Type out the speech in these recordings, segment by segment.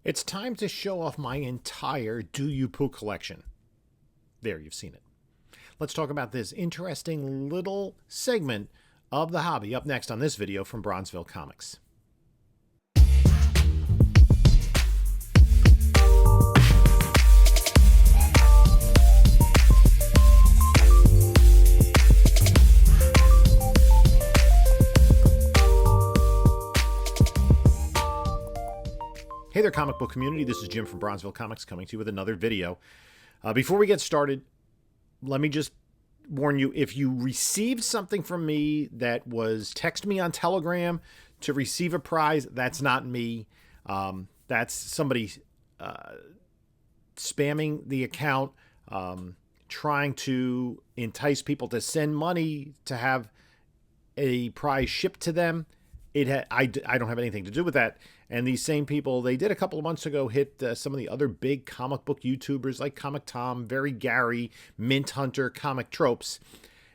It's time to show off my entire Do You Poo collection. There, you've seen it. Let's talk about this interesting little segment of the hobby up next on this video from Bronzeville Comics. Hey there, comic book community. This is Jim from Bronzeville Comics coming to you with another video. Before we get started, let me just warn you, if you received something from me that was text me on Telegram to receive a prize, that's not me. That's somebody spamming the account, trying to entice people to send money to have a prize shipped to them. I don't have anything to do with that. And these same people, they did a couple of months ago hit some of the other big comic book YouTubers like Comic Tom, Very Gary, Mint Hunter, Comic Tropes.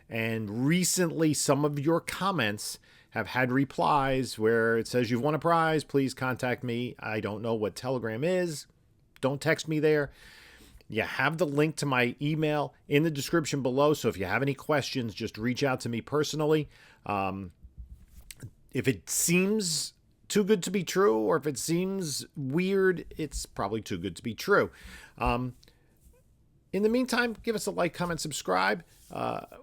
And recently, some of your comments have had replies where it says, "You've won a prize, please contact me." I don't know what Telegram is. Don't text me there. You have the link to my email in the description below. So if you have any questions, just reach out to me personally. If it seems too good to be true, or if it seems weird, it's probably too good to be true. In the meantime, give us a like, comment, subscribe.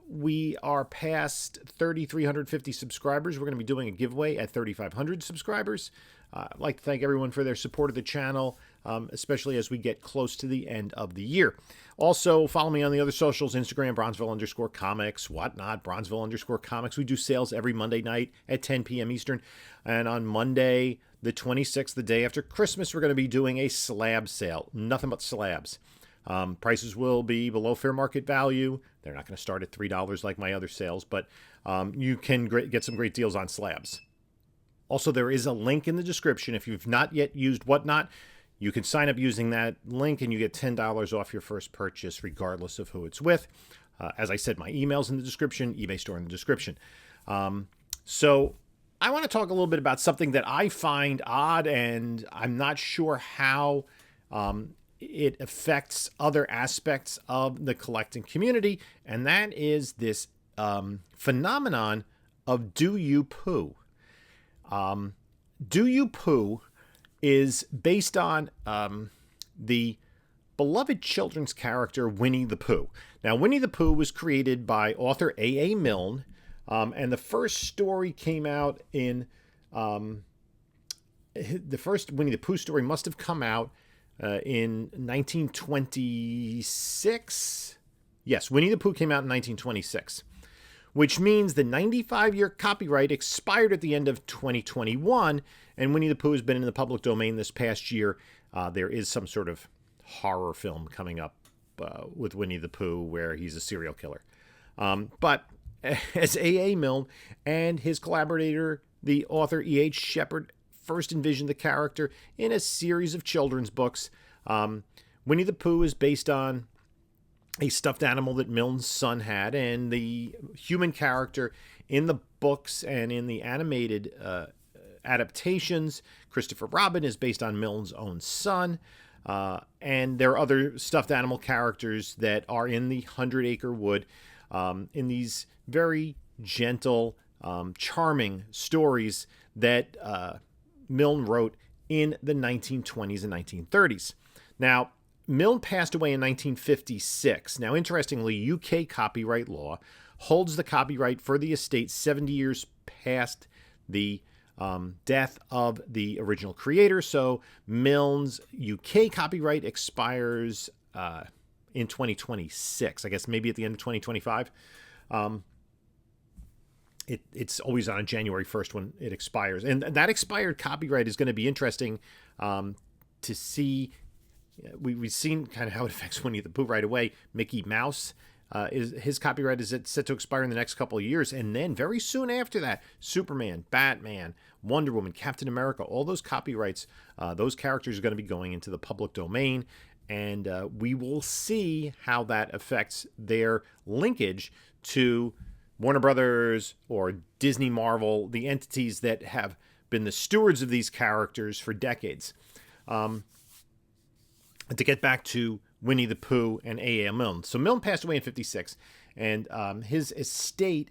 We are past 3,350 subscribers. We're going to be doing a giveaway at 3,500 subscribers. I'd like to thank everyone for their support of the channel, especially as we get close to the end of the year. Also, follow me on the other socials, Instagram, Bronzeville_comics, whatnot, Bronzeville_comics. We do sales every Monday night at 10 p.m. Eastern. And on Monday, the 26th, the day after Christmas, we're going to be doing a slab sale. Nothing but slabs. Prices will be below fair market value. They're not going to start at $3 like my other sales, but you can get some great deals on slabs. Also, there is a link in the description. If you've not yet used Whatnot, you can sign up using that link and you get $10 off your first purchase, regardless of who it's with. As I said, my email's in the description, eBay store in the description. So I want to talk a little bit about something that I find odd, and I'm not sure how it affects other aspects of the collecting community, and that is this phenomenon of Do You Poo. Do You Poo is based on the beloved children's character Winnie the Pooh. Now, Winnie the Pooh was created by author A.A. Milne, and the first story came out in the first Winnie the Pooh story must have come out in 1926. Yes, Winnie the Pooh came out in 1926. Which means the 95-year copyright expired at the end of 2021, and Winnie the Pooh has been in the public domain this past year. There is some sort of horror film coming up with Winnie the Pooh where he's a serial killer. But as A.A. Milne and his collaborator, the author E.H. Shepard, first envisioned the character in a series of children's books, Winnie the Pooh is based on a stuffed animal that Milne's son had, and the human character in the books and in the animated adaptations, Christopher Robin, is based on Milne's own son. And there are other stuffed animal characters that are in the 100 Acre Wood, in these very gentle, charming stories that Milne wrote in the 1920s and 1930s. Now, Milne passed away in 1956. Now, interestingly, UK copyright law holds the copyright for the estate 70 years past the death of the original creator. So Milne's UK copyright expires in 2026. I guess maybe at the end of 2025. It's always on January 1st when it expires. And that expired copyright is going to be interesting to see. We've seen kind of how it affects Winnie the Pooh right away. Mickey Mouse, his copyright is set to expire in the next couple of years. And then very soon after that, Superman, Batman, Wonder Woman, Captain America, all those copyrights, those characters are going to be going into the public domain. And we will see how that affects their linkage to Warner Brothers or Disney, Marvel, the entities that have been the stewards of these characters for decades. to get back to Winnie the Pooh and A.A. Milne. So Milne passed away in 56, and his estate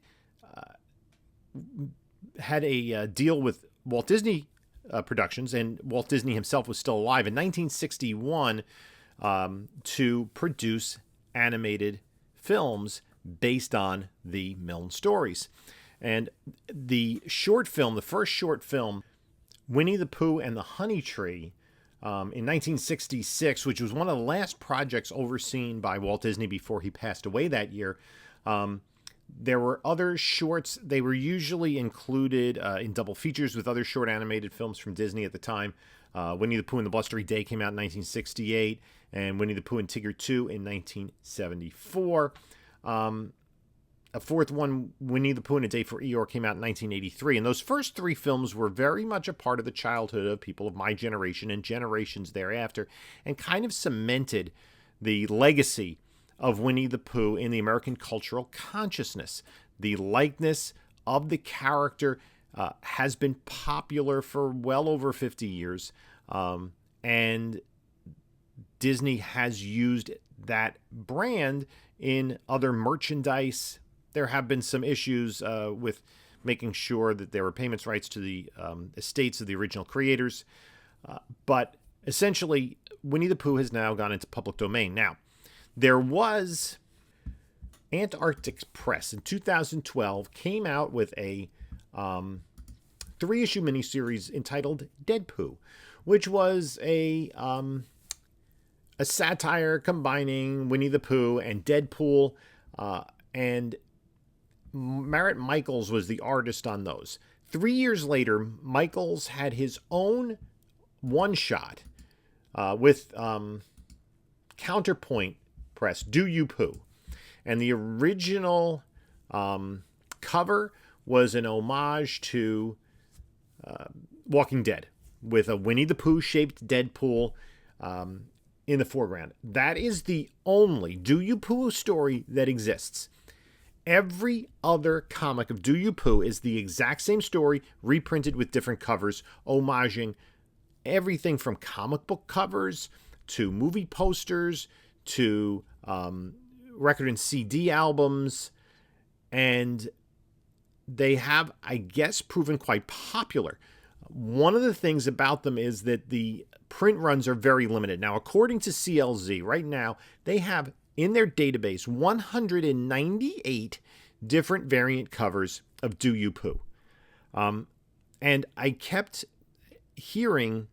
had a deal with Walt Disney Productions, and Walt Disney himself was still alive in 1961 to produce animated films based on the Milne stories. And the first short film, Winnie the Pooh and the Honey Tree, in 1966, which was one of the last projects overseen by Walt Disney before he passed away that year. There were other shorts. They were usually included in double features with other short animated films from Disney at the time. Winnie the Pooh and the Blustery Day came out in 1968, and Winnie the Pooh and Tigger 2 in 1974. A fourth one, Winnie the Pooh and a Day for Eeyore, came out in 1983. And those first three films were very much a part of the childhood of people of my generation and generations thereafter, and kind of cemented the legacy of Winnie the Pooh in the American cultural consciousness. The likeness of the character has been popular for well over 50 years, and Disney has used that brand in other merchandise. There have been some issues with making sure that there were payments rights to the estates of the original creators. But essentially, Winnie the Pooh has now gone into public domain. Now, there was Antarctic Press in 2012 came out with a 3-issue miniseries entitled Dead Pooh, which was a satire combining Winnie the Pooh and Deadpool, and Merritt Michaels was the artist on those. 3 years later, Michaels had his own one-shot with Counterpoint Press, Do You Pooh. And the original cover was an homage to Walking Dead, with a Winnie the Pooh-shaped Deadpool in the foreground. That is the only Do You Pooh story that exists. Every other comic of Do You Pooh is the exact same story, reprinted with different covers, homaging everything from comic book covers to movie posters to record and CD albums. And they have, I guess, proven quite popular. One of the things about them is that the print runs are very limited. Now, according to CLZ, right now, they have in their database 198 different variant covers of Do You Pooh. And I kept hearing,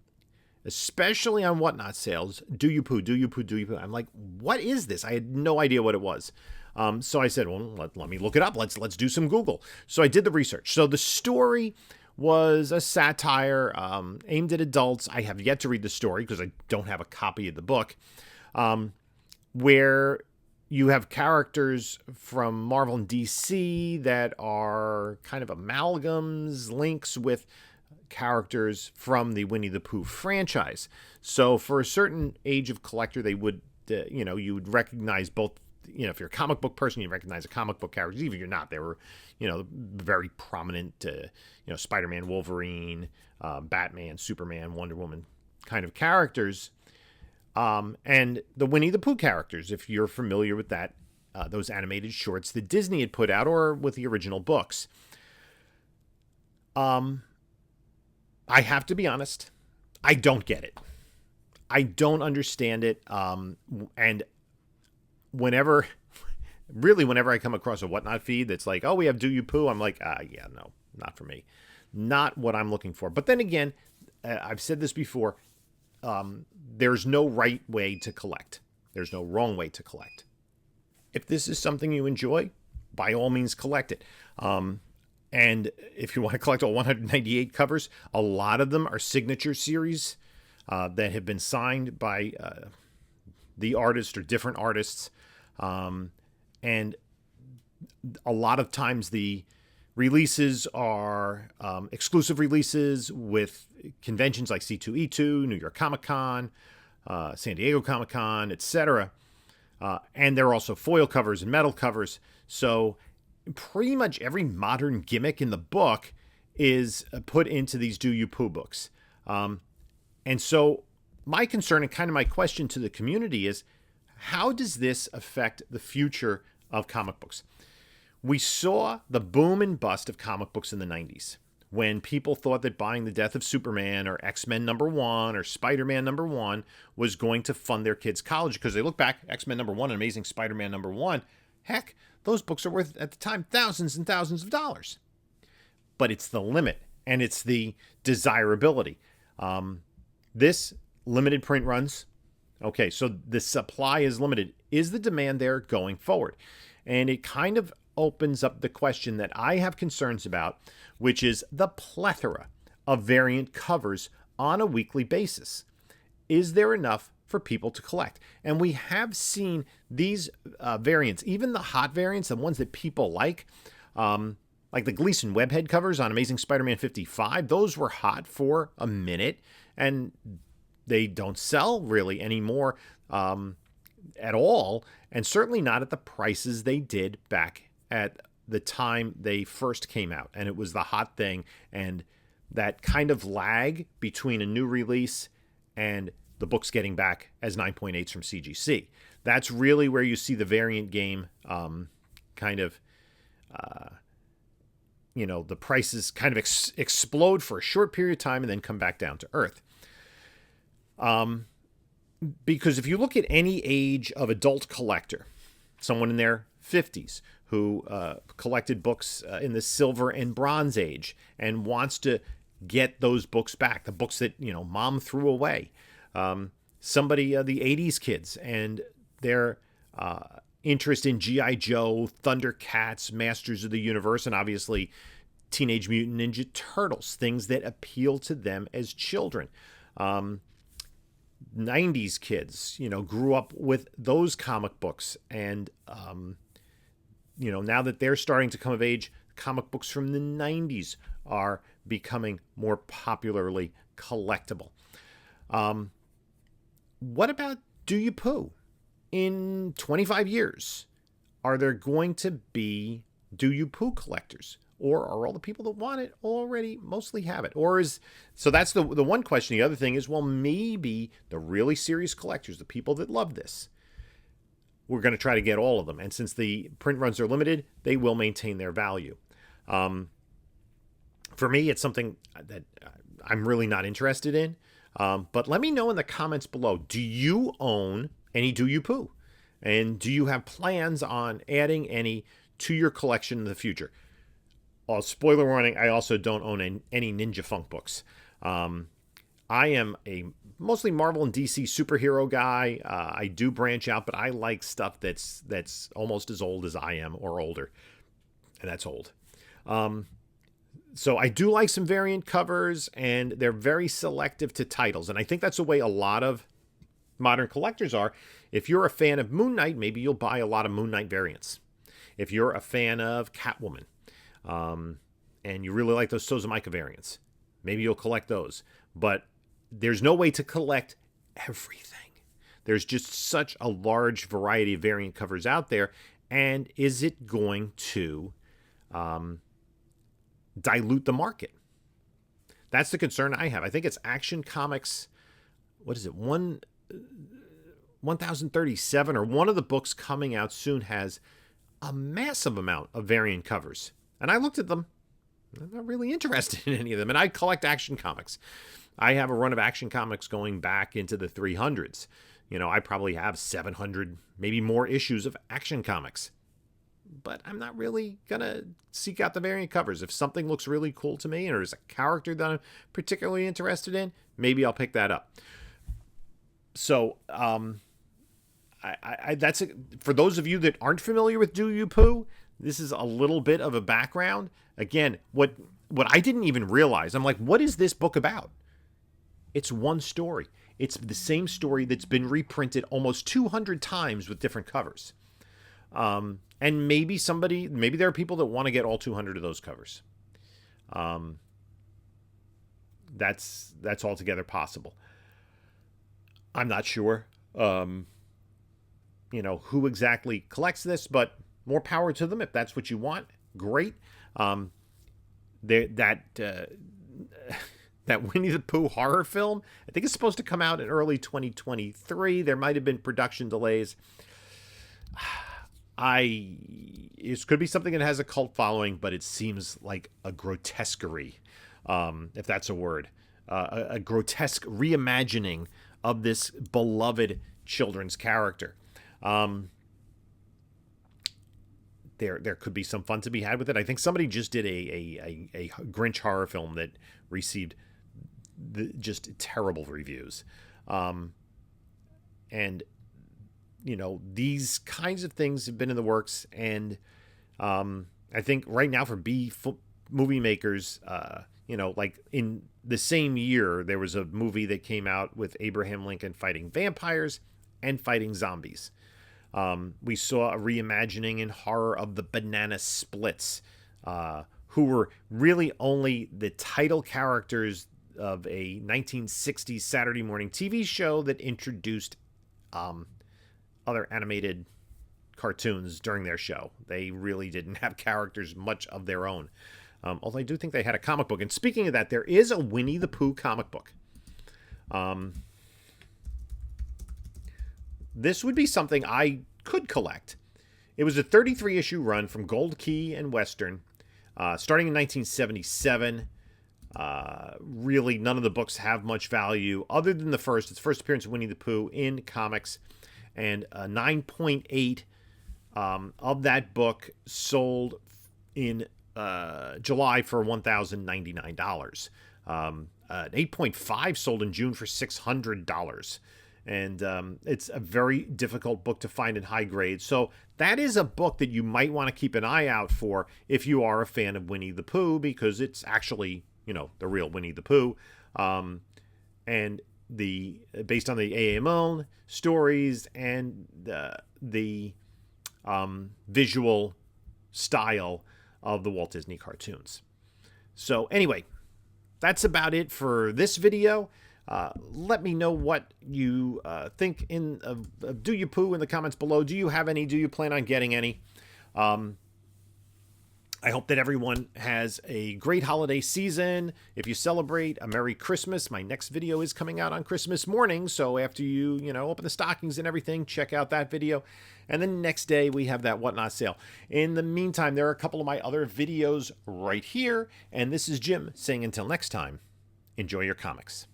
especially on Whatnot sales, Do You Pooh, Do You Pooh, Do You Pooh. I'm like, what is this? I had no idea what it was. So I said, well, let me look it up. Let's do some Google. So I did the research. So the story was a satire aimed at adults. I have yet to read the story because I don't have a copy of the book, where you have characters from Marvel and DC that are kind of amalgams, links with characters from the Winnie the Pooh franchise. So for a certain age of collector, they would, you would recognize both. If you're a comic book person, you recognize the comic book characters. Even if you're not, they were, very prominent, Spider-Man, Wolverine, Batman, Superman, Wonder Woman kind of characters. And the Winnie the Pooh characters, if you're familiar with that, those animated shorts that Disney had put out, or with the original books. I have to be honest, I don't get it. I don't understand it. And whenever I come across a Whatnot feed that's like, oh, we have Do You Pooh, I'm like, yeah, no, not for me. Not what I'm looking for. But then again, I've said this before, there's no right way to collect. There's no wrong way to collect. If this is something you enjoy, by all means collect it. And if you want to collect all 198 covers, a lot of them are signature series that have been signed by the artist or different artists. And a lot of times the releases are exclusive releases with conventions like C2E2, New York Comic Con, San Diego Comic Con, etc. And there are also foil covers and metal covers. So pretty much every modern gimmick in the book is put into these Do You Pooh books. And so my concern and kind of my question to the community is, how does this affect the future of comic books? We saw the boom and bust of comic books in the 90s when people thought that buying The Death of Superman or X-Men #1 or Spider-Man #1 was going to fund their kids' college, because they look back, X-Men #1 and Amazing Spider-Man #1, heck, those books are worth, at the time, thousands and thousands of dollars. But it's the limit, and it's the desirability. This limited print runs. Okay, so the supply is limited. Is the demand there going forward? And it kind of opens up the question that I have concerns about, which is the plethora of variant covers on a weekly basis. Is there enough for people to collect? And we have seen these variants, even the hot variants, the ones that people like the Gleason webhead covers on Amazing Spider-Man 55, those were hot for a minute, and they don't sell really anymore at all, and certainly not at the prices they did back at the time they first came out. And it was the hot thing, and that kind of lag between a new release and the books getting back as 9.8s from CGC. That's really where you see the variant game the prices kind of explode for a short period of time and then come back down to earth. Because if you look at any age of adult collector, someone in their 50s who collected books in the Silver and Bronze Age and wants to get those books back, the books that, mom threw away, somebody, the 80s kids and their interest in G.I. Joe, Thundercats, Masters of the Universe, and obviously Teenage Mutant Ninja Turtles, things that appeal to them as children. 90s kids, grew up with those comic books. And, now that they're starting to come of age, comic books from the 90s are becoming more popularly collectible. What about Do You Pooh? In 25 years, are there going to be Do You Pooh collectors? Or are all the people that want it already mostly have it? So that's the one question. The other thing is, well, maybe the really serious collectors, the people that love this, we're going to try to get all of them. And since the print runs are limited, they will maintain their value. For me, it's something that I'm really not interested in. But let me know in the comments below. Do you own any Do You Pooh? And do you have plans on adding any to your collection in the future? Spoiler warning, I also don't own any Ninja Funk books. I am a mostly Marvel and DC superhero guy. I do branch out, but I like stuff that's almost as old as I am or older. And that's old. So I do like some variant covers, and they're very selective to titles. And I think that's the way a lot of modern collectors are. If you're a fan of Moon Knight, maybe you'll buy a lot of Moon Knight variants. If you're a fan of Catwoman, and you really like those Sozumika variants, maybe you'll collect those. But there's no way to collect everything. There's just such a large variety of variant covers out there. And is it going to dilute the market? That's the concern I have. I think it's Action Comics, 1037, or one of the books coming out soon has a massive amount of variant covers. And I looked at them. I'm not really interested in any of them. And I collect Action Comics. I have a run of Action Comics going back into the 300s. I probably have 700, maybe more issues of Action Comics. But I'm not really going to seek out the variant covers. If something looks really cool to me, or there's a character that I'm particularly interested in, maybe I'll pick that up. So, that's for those of you that aren't familiar with Do You Pooh, this is a little bit of a background. Again, what I didn't even realize, I'm like, what is this book about? It's one story. It's the same story that's been reprinted almost 200 times with different covers. And maybe there are people that want to get all 200 of those covers. That's altogether possible. I'm not sure, who exactly collects this, but more power to them. If that's what you want, great. that Winnie the Pooh horror film. I think it's supposed to come out in early 2023. There might have been production delays. It could be something that has a cult following, but it seems like a grotesquerie, if that's a word, a grotesque reimagining of this beloved children's character. There could be some fun to be had with it. I think somebody just did a Grinch horror film that received just terrible reviews. And, these kinds of things have been in the works. And I think right now for movie makers, like in the same year, there was a movie that came out with Abraham Lincoln fighting vampires and fighting zombies. We saw a reimagining in horror of the Banana Splits, who were really only the title characters of a 1960s Saturday morning TV show that introduced other animated cartoons during their show. They really didn't have characters much of their own. Although I do think they had a comic book. And speaking of that, there is a Winnie the Pooh comic book. This would be something I could collect. It was a 33-issue run from Gold Key and Western, starting in 1977. Really, none of the books have much value other than its first appearance of Winnie the Pooh in comics. And 9.8 of that book sold in July for $1,099. 8.5 sold in June for $600. And it's a very difficult book to find in high grade. So that is a book that you might want to keep an eye out for if you are a fan of Winnie the Pooh, because it's actually, the real Winnie the Pooh. And based on the A.A. Milne stories and the visual style of the Walt Disney cartoons. So anyway, that's about it for this video. Let me know what you think of Do You Pooh in the comments below. Do you have any? Do you plan on getting any? I hope that everyone has a great holiday season. If you celebrate, a Merry Christmas. My next video is coming out on Christmas morning, so after you open the stockings and everything, check out that video. And then next day, we have that Whatnot sale. In the meantime, there are a couple of my other videos right here, and this is Jim saying until next time, enjoy your comics.